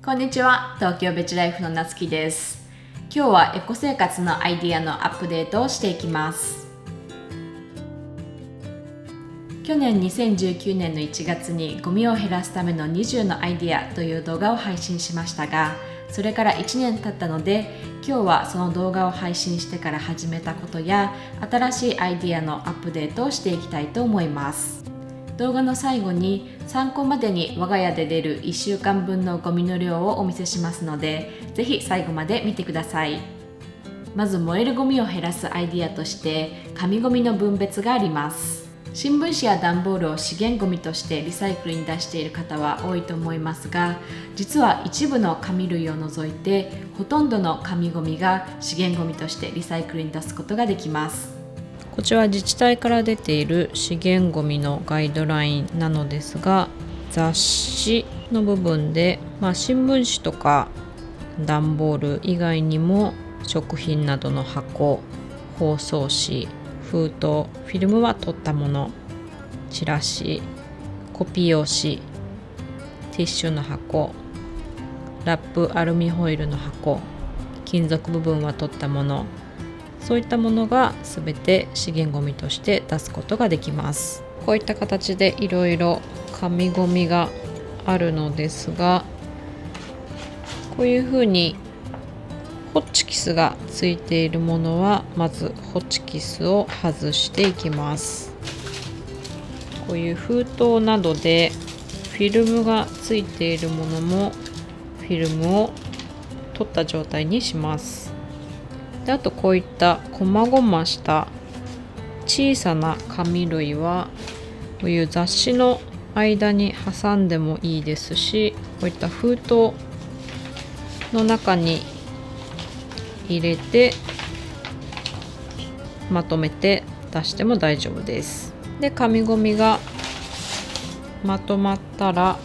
こんにちは、東京ベチライフのなつきです。今日はエコ生活のアイディアのアップデートをしていきます。去年2019年の1月にゴミを減らすための20のアイディアという動画を配信しましたが、それから1年経ったので、今日はその動画を配信してから始めたことや新しいアイディアのアップデートをしていきたいと思います。動画の最後に参考までに我が家で出る1週間分のゴミの量をお見せしますので、ぜひ最後まで見てください。まず燃えるゴミを減らすアイディアとして紙ゴミの分別があります。新聞紙や段ボールを資源ゴミとしてリサイクルに出している方は多いと思いますが、実は一部の紙類を除いてほとんどの紙ゴミが資源ゴミとしてリサイクルに出すことができます。こちらは自治体から出ている資源ごみのガイドラインなのですが、雑誌の部分で、新聞紙とか段ボール以外にも食品などの箱、包装紙、封筒、フィルムは取ったもの、チラシ、コピー用紙、ティッシュの箱、ラップアルミホイルの箱、金属部分は取ったもの、そういったものがすべて資源ゴミとして出すことができます。こういった形でいろいろ紙ゴミがあるのですが、こういうふうにホチキスがついているものはまずホチキスを外していきます。こういう封筒などでフィルムがついているものもフィルムを取った状態にします。で、あとこういった細々した小さな紙類はこういう雑誌の間に挟んでもいいですし、こういった封筒の中に入れてまとめて出しても大丈夫です。で、紙ゴミがまとまったら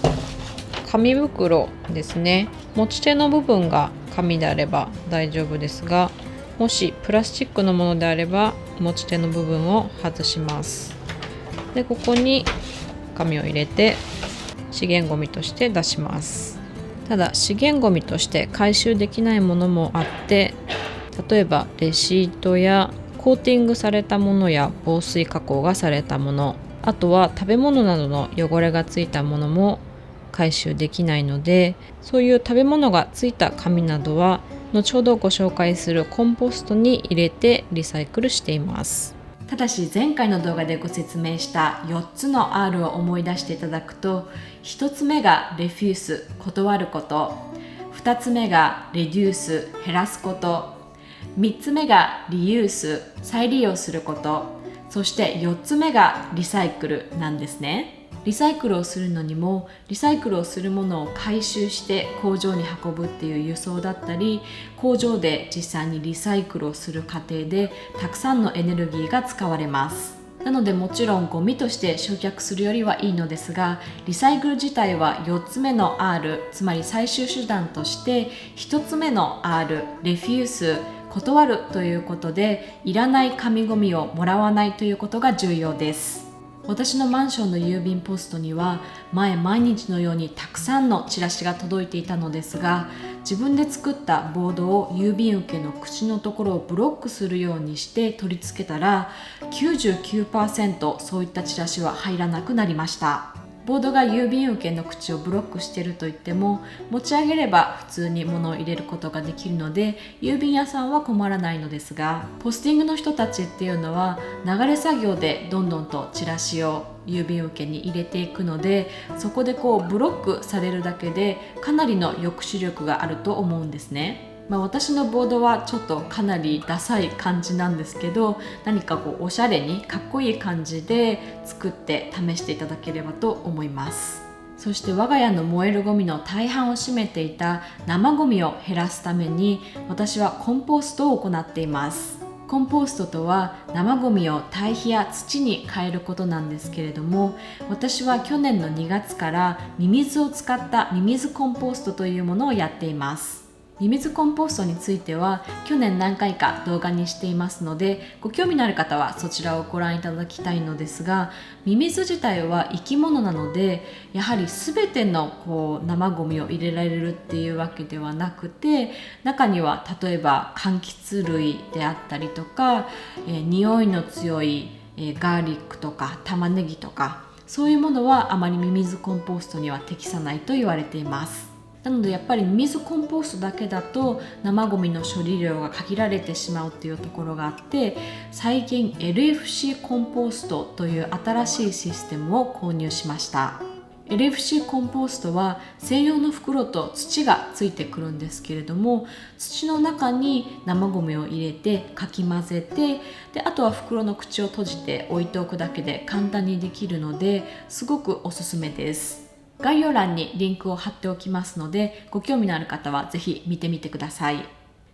紙袋ですね。持ち手の部分が紙であれば大丈夫ですが、もしプラスチックのものであれば持ち手の部分を外します。で、ここに紙を入れて資源ゴミとして出します。ただ資源ゴミとして回収できないものもあって、例えばレシートやコーティングされたものや防水加工がされたもの、あとは食べ物などの汚れがついたものも回収できないので、そういう食べ物がついた紙などは後ほどご紹介するコンポストに入れてリサイクルしています。ただし前回の動画でご説明した4つの R を思い出していただくと、1つ目がレフュース、断ること、2つ目がレデュース、減らすこと、3つ目がリユース、再利用すること、そして4つ目がリサイクルなんですね。リサイクルをするのにも、リサイクルをするものを回収して工場に運ぶっていう輸送だったり、工場で実際にリサイクルをする過程でたくさんのエネルギーが使われます。なのでもちろんゴミとして焼却するよりはいいのですが、リサイクル自体は4つ目の R、つまり最終手段として1つ目の R、レフュース、断るということで、いらない紙ゴミをもらわないということが重要です。私のマンションの郵便ポストには毎日のようにたくさんのチラシが届いていたのですが、自分で作ったボードを郵便受けの口のところをブロックするようにして取り付けたら 99% そういったチラシは入らなくなりました。ボードが郵便受けの口をブロックしているといっても、持ち上げれば普通に物を入れることができるので郵便屋さんは困らないのですが、ポスティングの人たちっていうのは流れ作業でどんどんとチラシを郵便受けに入れていくので、そこでブロックされるだけでかなりの抑止力があると思うんですね。私のボードはちょっとかなりダサい感じなんですけど、何かおしゃれにかっこいい感じで作って試していただければと思います。そして我が家の燃えるゴミの大半を占めていた生ゴミを減らすために、私はコンポストを行っています。コンポストとは生ゴミを堆肥や土に変えることなんですけれども、私は去年の2月からミミズを使ったミミズコンポストというものをやっています。ミミズコンポストについては去年何回か動画にしていますので、ご興味のある方はそちらをご覧いただきたいのですが、ミミズ自体は生き物なので、やはり全ての生ゴミを入れられるっていうわけではなくて、中には例えば柑橘類であったりとか、匂いの強いガーリックとか玉ねぎとか、そういうものはあまりミミズコンポストには適さないと言われています。なのでやっぱりミミズコンポストだけだと生ゴミの処理量が限られてしまうっていうところがあって、最近 LFC コンポストという新しいシステムを購入しました。 LFC コンポストは専用の袋と土がついてくるんですけれども、土の中に生ゴミを入れてかき混ぜて、であとは袋の口を閉じて置いておくだけで簡単にできるので、すごくおすすめです。概要欄にリンクを貼っておきますので、ご興味のある方はぜひ見てみてください。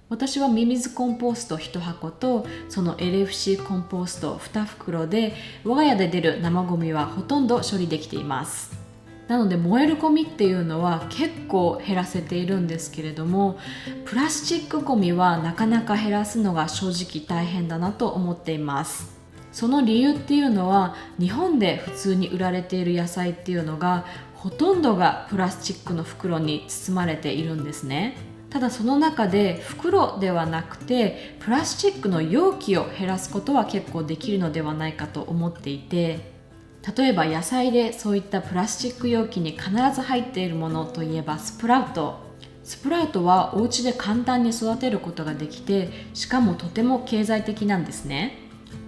私はミミズコンポスト1箱とその LFC コンポスト2袋で、我が家で出る生ゴミはほとんど処理できています。なので燃えるゴミっていうのは結構減らせているんですけれども、プラスチックゴミはなかなか減らすのが正直大変だなと思っています。その理由っていうのは、日本で普通に売られている野菜っていうのがほとんどがプラスチックの袋に包まれているんですね。ただその中で袋ではなくてプラスチックの容器を減らすことは結構できるのではないかと思っていて、例えば野菜でそういったプラスチック容器に必ず入っているものといえばスプラウトはお家で簡単に育てることができて、しかもとても経済的なんですね。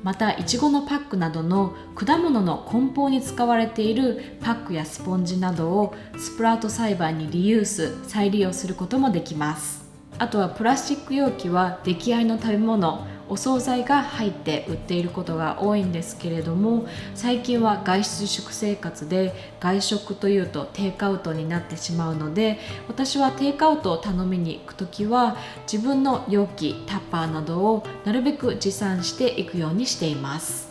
またいちごのパックなどの果物の梱包に使われているパックやスポンジなどをスプラウト栽培にリユース再利用することもできます。あとはプラスチック容器は出来合いの食べ物、お惣菜が入って売っていることが多いんですけれども、最近は外出食生活で外食というとテイクアウトになってしまうので、私はテイクアウトを頼みに行くときは自分の容器、タッパーなどをなるべく持参していくようにしています。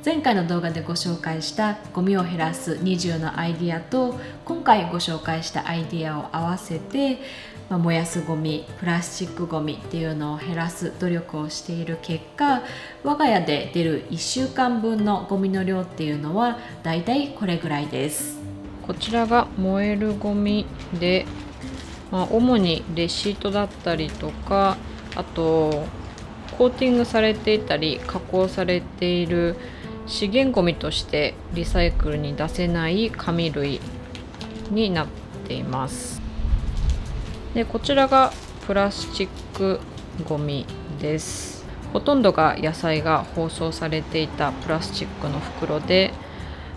前回の動画でご紹介したゴミを減らす20のアイディアと今回ご紹介したアイディアを合わせて、燃やすゴミ、プラスチックゴミっていうのを減らす努力をしている結果、我が家で出る1週間分のゴミの量っていうのはだいたいこれぐらいです。こちらが燃えるゴミで、主にレシートだったりとか、あとコーティングされていたり加工されている資源ゴミとしてリサイクルに出せない紙類になっています。でこちらがプラスチックゴミです。ほとんどが野菜が包装されていたプラスチックの袋で、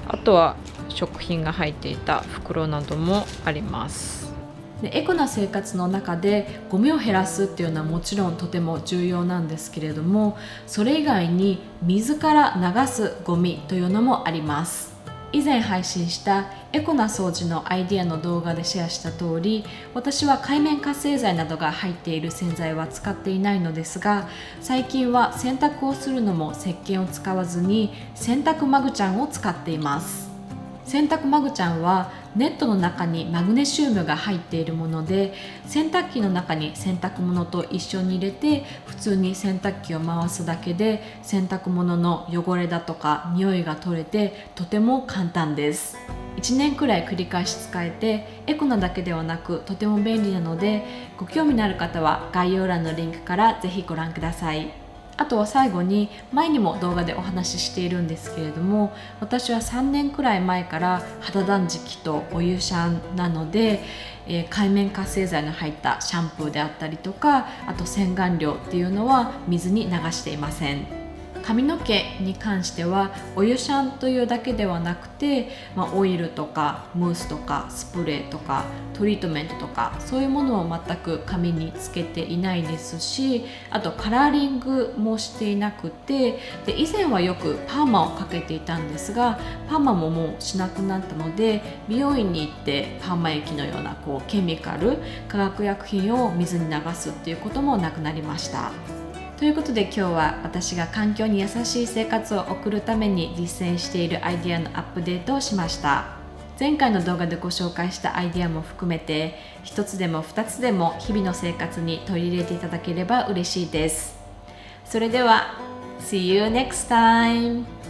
あとは食品が入っていた袋などもあります。でエコな生活の中でゴミを減らすっていうのはもちろんとても重要なんですけれども、それ以外に水から流すゴミというのもあります。以前配信したエコな掃除のアイディアの動画でシェアした通り、私は界面活性剤などが入っている洗剤は使っていないのですが、最近は洗濯をするのも石鹸を使わずに洗濯マグちゃんを使っています。洗濯マグちゃんはネットの中にマグネシウムが入っているもので、洗濯機の中に洗濯物と一緒に入れて普通に洗濯機を回すだけで洗濯物の汚れだとか匂いが取れてとても簡単です。1年くらい繰り返し使えてエコなだけではなくとても便利なので、ご興味のある方は概要欄のリンクからぜひご覧ください。あとは最後に、前にも動画でお話ししているんですけれども、私は3年くらい前から肌断食とお湯シャンなので、界面活性剤の入ったシャンプーであったりとか、あと洗顔料っていうのは水に流していません。髪の毛に関してはお湯シャンというだけではなくて、オイルとかムースとかスプレーとかトリートメントとかそういうものを全く髪につけていないですし、あとカラーリングもしていなくて、で以前はよくパーマをかけていたんですが、パーマももうしなくなったので、美容院に行ってパーマ液のようなケミカル化学薬品を水に流すっていうこともなくなりました。ということで今日は私が環境に優しい生活を送るために実践しているアイデアのアップデートをしました。前回の動画でご紹介したアイデアも含めて1つでも2つでも日々の生活に取り入れていただければ嬉しいです。それでは See you next time!